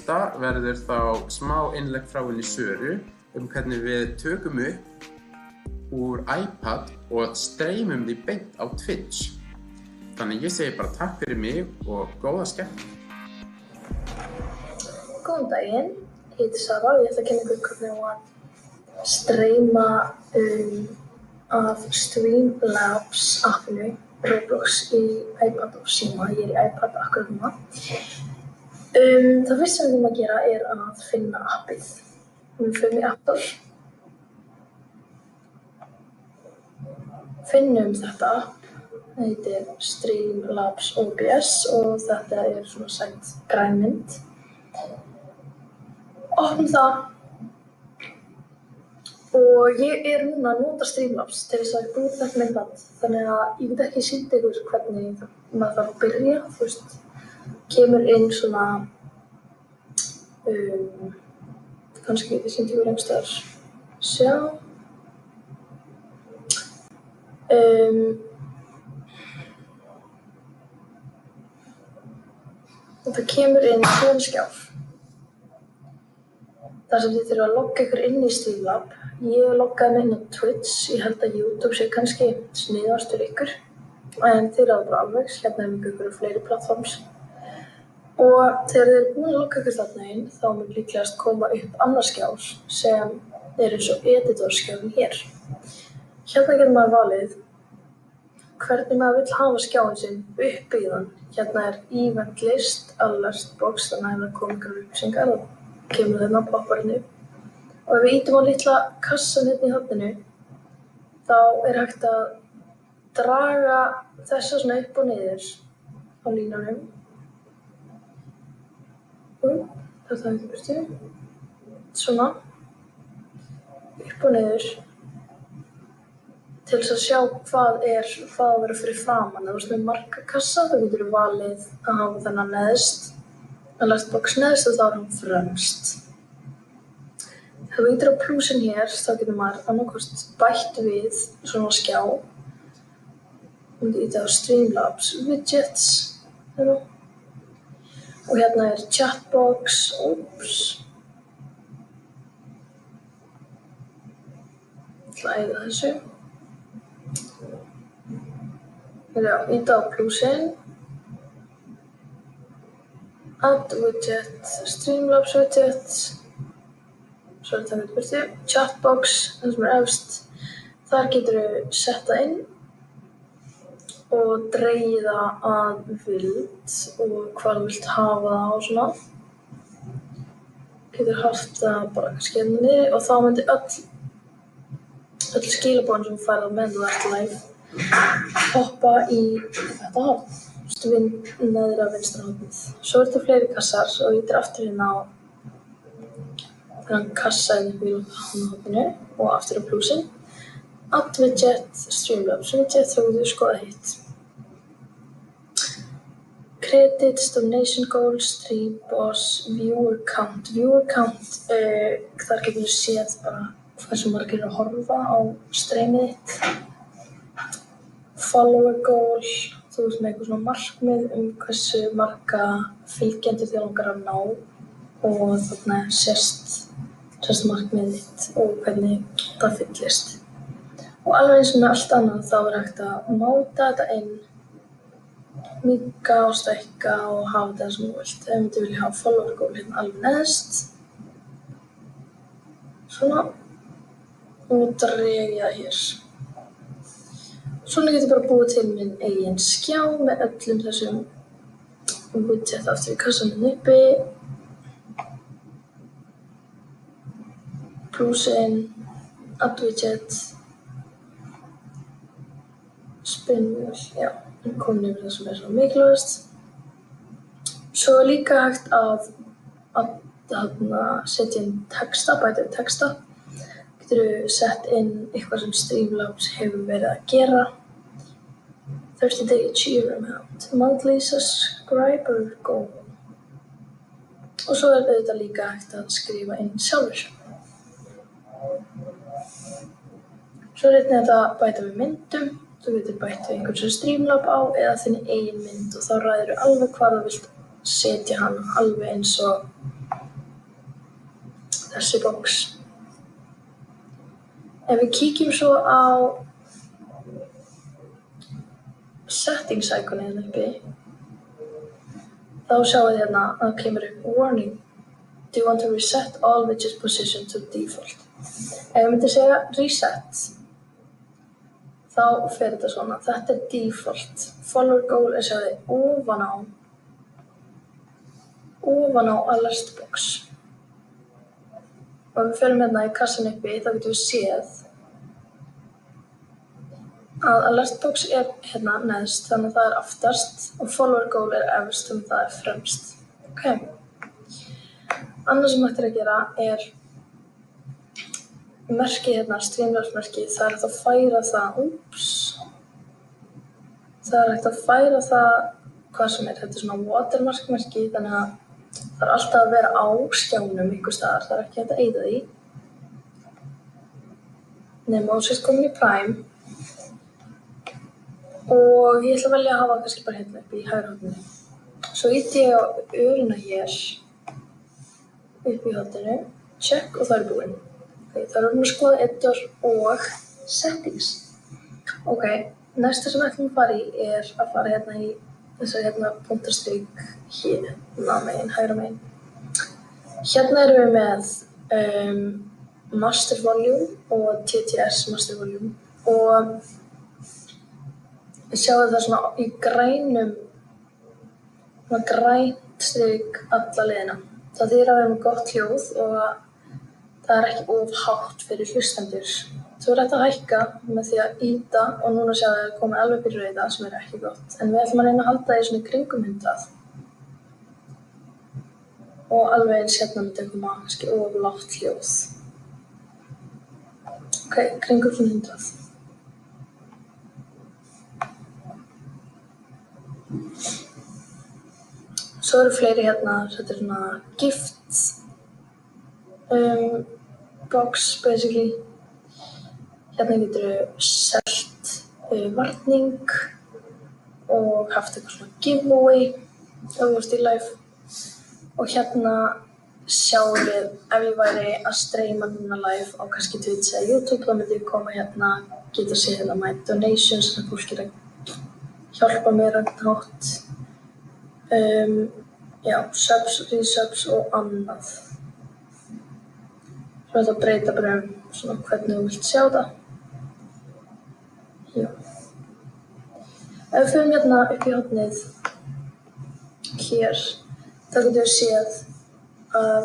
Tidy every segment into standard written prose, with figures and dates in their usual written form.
næsta verður þá smá innlegg frá henni Söru hvernig við tökum upp úr iPad og streymum því beint á Twitch. Þannig ég segi bara takk fyrir mig og góða skemmtun. Góðan daginn, ég heiti Sara og ég ætla að kenna ykkur hvernig að streyma af Streamlabs appinu Roblox í iPad og síma. Ég í iPad akkurat núna. Það fyrsta sem við þurfum að gera að finna appið. Við förum í App Store. Finnum þetta app. Það heitir Streamlabs OBS og þetta svona sæt græn mynd. Opnum það. Og ég núna að nota Streamlabs til þess að búið þetta myndband. Þannig að ég get ekki sýnt ykkur hvernig maður þarf að byrja. Þú veist, kemur inn svona, kannski get ég sýnt ykkur einhvers staðar. Sjá. Og það kemur inn svona skjár. Þar sem þið þurfa að logga ykkur inn í Streamlab. Ég loggaði mig inn á Twitch, ég held að YouTube sé kannski sniðastur ykkur. En þeir ráða bara alveg, hérna ykkur á fleiri plattforms. Og þegar þið eru búin að logga ykkur þarna inn, þá mun líklegast koma upp annar skjár sem eins og editorskjárinn hér. Hérna getur maður valið hvernig maður vill hafa skjáinn sinn uppbyggðan. Hérna event list, alert box, þannig að það kom ykkur upplýsingar og kemur þarna poppar hérna upp. Og ef við ýtum á litla kassan hérna í horninu, þá hægt að draga þessa svona upp og niður á línunum. Þetta ekki burtu. Svona. Upp og niður. Til þess að sjá hvað að vera fyrir framan. Ef þú ert með marga kassa, þá getur þú valið að hafa þennan neðst. Alert box neðst og þá hann fremst. Ef þú ýtir á plúsin hér, þá getur maður annaðhvort bætt við svona skjá. Þú ýtir á Streamlabs widgets. Og hérna chatbox. Ég ætla að eyða þessu. Ýta á plúsin. Add widget, Streamlabs widget. Svo það við burtu. Chatbox, það sem efst. Þar getur þú setta inn og dregið það að vild og hvað þú vilt hafa það og svona. Getur haft það bara kannski hérna niður og þá myndi öll skilaboðin sem þú færð á meðan þú ert live hoppa í þetta horn. Neðra vinstra hornið. Svo þetta fleiri kassar og ýtir aftur hérna á þennan kassa inn í horninu og aftur á plúsin. Add widget, Streamlabs widget, þá getur þú skoða hitt. Credits, donation goals, stream boss, viewer count. Viewer count, þar getur þú séð bara hversu margir að horfa á streamið þitt. Follower goal, þú ert með eitthvað svona markmið hversu marga fylgjendur þig langar að ná og þarna sést markmiðið þitt og hvernig það fyllist. Og alveg eins og með allt annað þá hægt að máta þetta inn, minnka og stækka og hafa þetta sem þú vilt. Ef þú vilja hafa follower goal hérna alveg neðst, svona, og dreg það hér. Svona getur bara búið til minn eigin skjá með öllum þessum widget aftur í kassanum uppi. Plúsin, add widget, spinnwheel, já, komin yfir það sem svona mikilvægast. Svo líka hægt að setja inn texta, bæta við texta. Getur þú sett inn eitthvað sem Streamlabs hefur verið að gera. 30-day achievement amount, monthly subscriber goal. Og svo auðvitað líka hægt að skrifa inn sjálfur. Svo þetta bæta við myndum. Þú getur bætt við einhvern sem Streamlab á eða þinni eigin mynd og þá ræður alveg hvar þú vilt setja hann alveg eins og þessi box. Ef við kíkjum svo á settings iconið uppi, þá sjáum við hérna að það kemur upp warning. Do you want to reset all widget position to default? Ef ég myndi segja reset, þá fer þetta svona. Þetta er default. Follower goal er sjáðu ofan á alert box. Og ef við förum hérna í kassan uppi, þá getum við séð að alert box er hérna neðst, þannig að það er aftast og follower goal er efst, þannig að það er fremst. Ok. Annað sem hægt er að gera er merkið hérna, Streamlabs-merkið, það er hægt að færa það, það er hægt að færa það hvað sem er, þetta er svona watermark-merki, þannig að það er alltaf að vera á skjánum einhvers staðar, það er ekki hægt að eyða því. Nema þú sést komin í Prime og ég ætla að velja að hafa kannski bara hérna upp í hægra horninu. Svo ýti ég á örina hér upp í horninu, check og það er búinn. Okay, það er að skoða editor og settings. Ok, næsta sem við ætlum að fara í er að fara hérna í þessar hérna punktarstrik hérna megin, hægra megin. Hérna erum við með master volume og TTS master volume og við sjáum það svona í grænum, svona grænt strik alla leiðina. Það þýðir að við erum með gott hljóð og það er ekki of hátt fyrir hlustendur. Svo er þetta að hækka með því að ýta og núna sjáum við að það komið alveg upp í rauða sem er ekki gott. En við ætlum að reyna að halda því svona í kringum 100. Og alveg eins hérna myndi koma kannski of lágt hljóð. Ok, kringum svona 100. Svo eru fleiri hérna, þetta er svona gift box basically. Hérna geturðu selt varning og haft eitthvað svona giveaway ef þú ert í live. Og hérna sjáum við ef ég væri að streyma núna live á kannski Twitch eða YouTube, þá myndi ég koma hérna, geta séð hérna my donations, þannig að fólk er að hjálpa mér á einhvern hátt. Já, subs, resubs og annað. Svo þetta breyta bara svona hvernig þú vilt sjá það. Já. Ef við förum hérna upp í hornið hér, þá getum við séð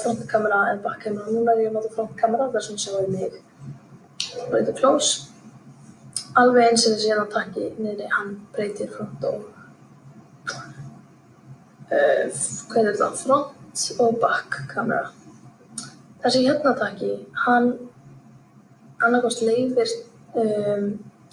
frontkamera eða backkamera. Núna er ég að nota frontkamera, þar sem sjáum við mig. Breyta close. Alveg eins og þessi hérna takki niðri, hann breytir front og hvað er þetta? Front og back kamera. Þessi hérna takki, hann annarkost leyfir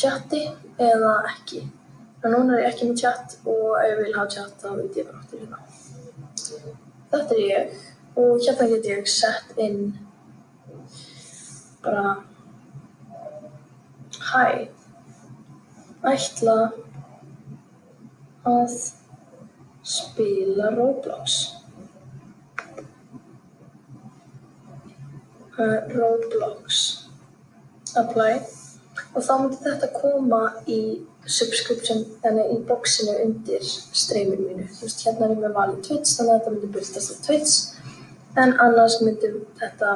chatti eða ekki. En núna er ég ekki með chat og ef ég vil hafa chat þá veit ég bara aftur hérna. Þetta er ég og hérna get ég sett inn bara hæ, ætla að spila Roblox. Roblox. Apply. Og þá myndi þetta koma í subscription, þannig í boxinu undir streaminu mínu. Þú veist, hérna er ég með valið Twitch, þannig að þetta myndi birtast á Twitch. En annars myndi þetta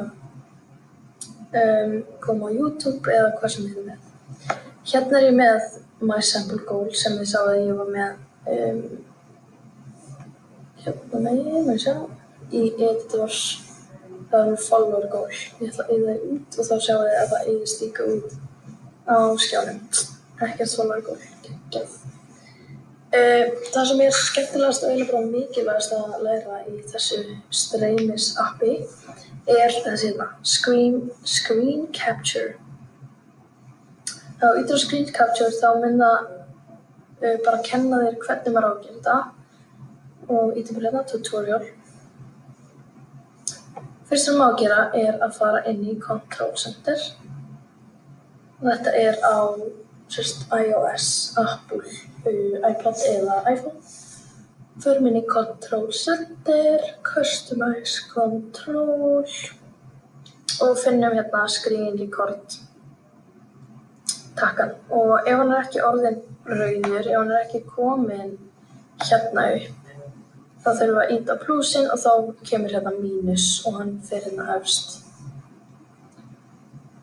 koma á YouTube eða hvað sem ég er með. Hérna er ég með my sample goal sem ég sá að ég var með hérna megin, í editors. Það er follower goal. Ég ætla að eyða það út og þá sjáum við að það eyðist líka út á skjánum. Ekkert follower goal. Geggjað. Það sem er skemmtilegast og eiginlega bara mikilvægast að læra í þessu streymis appi er þessi hérna, screen capture. Þá ýtir á screen capture þá mun það bara kenna þér hvernig maður á að gera þetta og ýtir bara hérna tutorial. Fyrst sem maður á að gera er að fara inn í Control Center. Þetta er á iOS, Apple, iPad eða iPhone. Förum inn í Control Center, Customize Control. og finnum hérna screen record takkan og ef hann ekki orðinn rauður, ef hann ekki komin hérna upp, þá þurfum við að íta á plúsinn og þá kemur hérna mínus og hann fer hérna efst.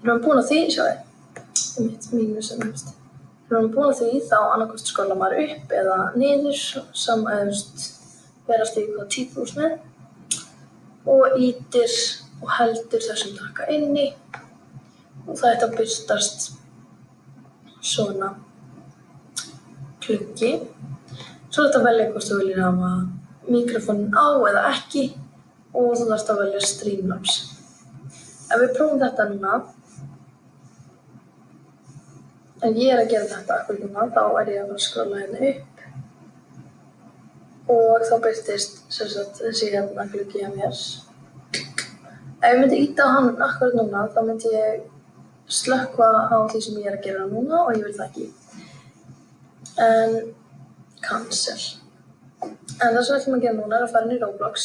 Erum við búin að því, sjáðu, mínus efst. Erum við búin að því, þá annarkvort skrolla maður upp eða niður, verast í hvað típús með og ítir og heldur þessum takka inni og það ætti að birtast svona klukki. Svo er þetta að velja hvort þú viljir hafa mikrofóninn á eða ekki og þú þarft að velja Streamlabs. Ef við prófum þetta núna, en ég er að gera þetta akkur núna, þá er ég að fara að skrolla hérna upp og þá birtist þessi hérna gluggi hjá mér. Ef ég myndi íta á hann akkur núna, þá myndi ég slökkva á því sem ég er að gera núna og ég vil það ekki. En cancel. En það sem við ætlum að gera núna er að fara inn í Roblox.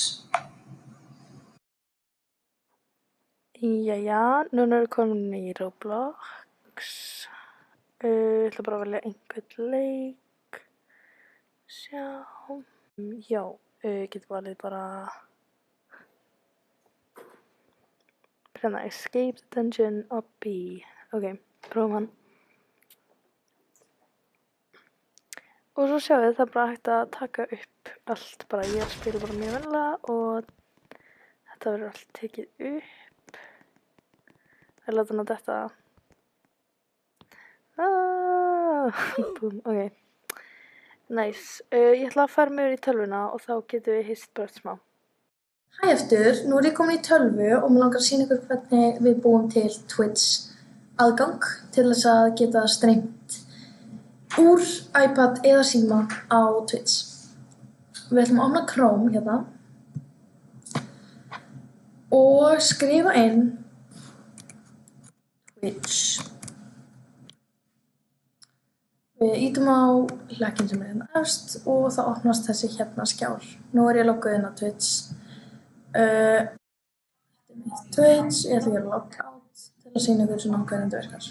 Jæja, núna erum við komin í Roblox. Ég ætla bara að velja einhvern leik. Sjá. Já, getur valið bara hérna Escape the Dungeon Obby. Ok, prófum hann. Og svo sjáum við það er bara hægt að taka upp allt bara. Ég spila bara mjög venjulega og þetta verður allt tekið upp. Ég láta hann að detta. Búm, ok. Nice. Ég ætla að fara með í tölvuna og þá getum við hist bara smá. Hæ aftur, nú er ég komin í tölvu og mér langar að sýna ykkur hvernig við búum til Twitch aðgang til þess að geta streymt úr iPad eða síma á Twitch. Við ætlum að opna Chrome hérna og skrifa inn Twitch. Við ítum á hlekkin sem er hérna efst og þá opnast þessi hérna skjár. Nú er ég logguð inn á Twitch. Þetta er mitt Twitch, ég ætla að gera logout til að sýna ykkur svona hvernig þetta virkar.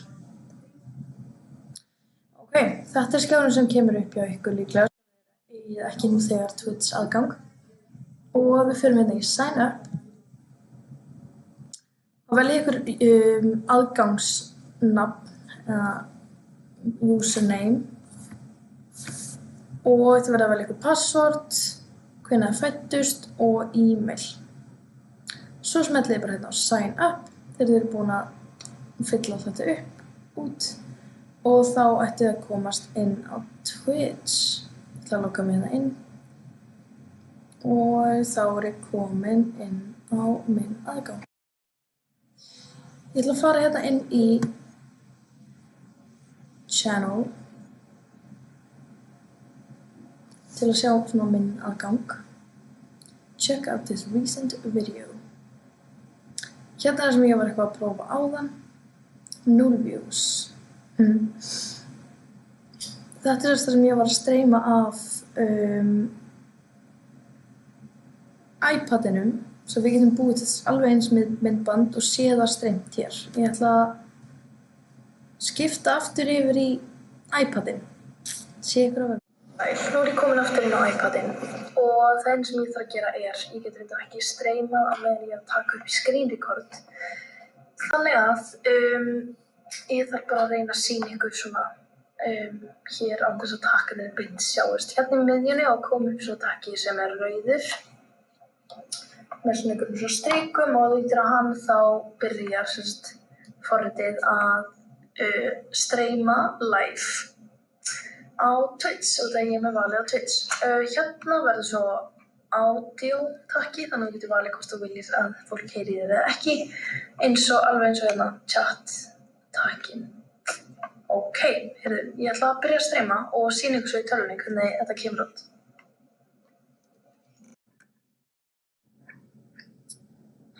Ok, þetta er skjárinn sem kemur upp hjá ykkur líklega. Ég ekki nú þegar Twitch aðgang. Og við förum hérna í Sign Up. Og veljið ykkur aðgangsnafn eða username. Og þetta verður að velja ykkur password, hvenær fæddust og e-mail. Svo smellið þið bara hérna á Sign Up þegar þið eru búin að fylla þetta út og þá ættu þið að komast inn á Twitch. Ég ætla að logga mig hérna inn og þá er ég komin inn á minn aðgang. Ég ætla að fara hérna inn í Channel til að sjá svona minn aðgang. Check out this recent video. Hérna er sem ég var eitthvað að prófa áðan. 0 views. Þetta er það sem ég var að streyma af iPadinum svo við getum búið til alveg eins myndband og séð það streymt hér. Ég ætla að skipta aftur yfir í iPadin. Sé ykkur á veg. Nú er ég komin aftur inn á iPadin og það sem ég þarf að gera er, ég get reyndar ekki streymað á meðan ég er að taka upp í screen record. Þannig að ég þarf bara að reyna að sýna ykkur svona hér án þess að takkan er beint sjáist. Hérna í miðjunni á kom upp svo takki sem er rauður með svona einhverjum svona strikum og þú ítir á hann þá byrjar forritið að streyma live á Twitch og það ég er með valið á Twitch. Hérna verður svo audio takki, þannig að þú getur valið hvort þú viljir að fólk heyri þig eða ekki, alveg eins og hérna chat takkin. Ok, ég ætla að byrja að streyma og sýna ykkur svo í tölvunni hvernig þetta kemur út.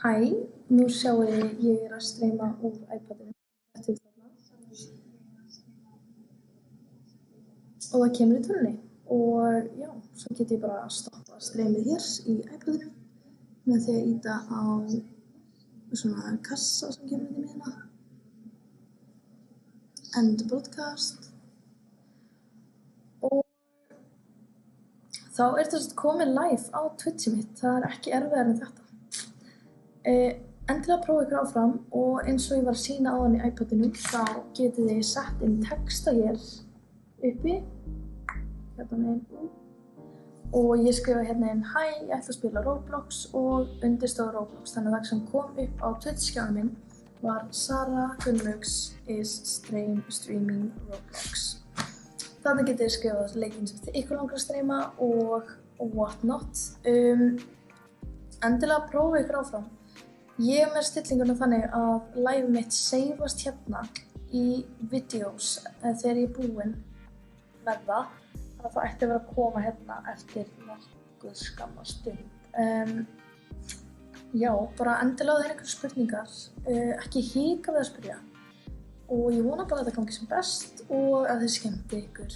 Hæ, nú sjáum ég er að streyma úr iPadinu. Og það kemur í tölvunni og já, svo get ég bara að stoppa streymið hér í iPadinu með því að íta á svona kassa sem kemur inn í miðjuna. End broadcast. Og þá þetta komið live á Twitchi mitt. Það ekki erfiðara en þetta. Endilega prófa ykkur áfram og eins og ég var að sýna áðan í iPadinu þá getið þið sett inn texta hér uppi. Hérna megin. Og ég skrifa hérna inn hæ, ég ætla að spila Roblox og undirstóð Roblox. Þannig að það sem kom upp á Twitch-skjánum minn var Sara Gunnlaugs is streaming Roblox. Þannig getið þið skrifað leikinn sem þið ykkur langar að streyma og what not. Endilega prófa ykkur áfram. Ég með stillinguna þannig að live mitt seifast hérna í videos þegar ég búinn með það. Þannig að það ætti að vera að koma hérna eftir nokkuð skamma stund. Já, bara endilega þeir einhverjum spurningar. Ekki hika við að spyrja. Og ég vona bara að þetta gangi sem best og að þið skemmti ykkur.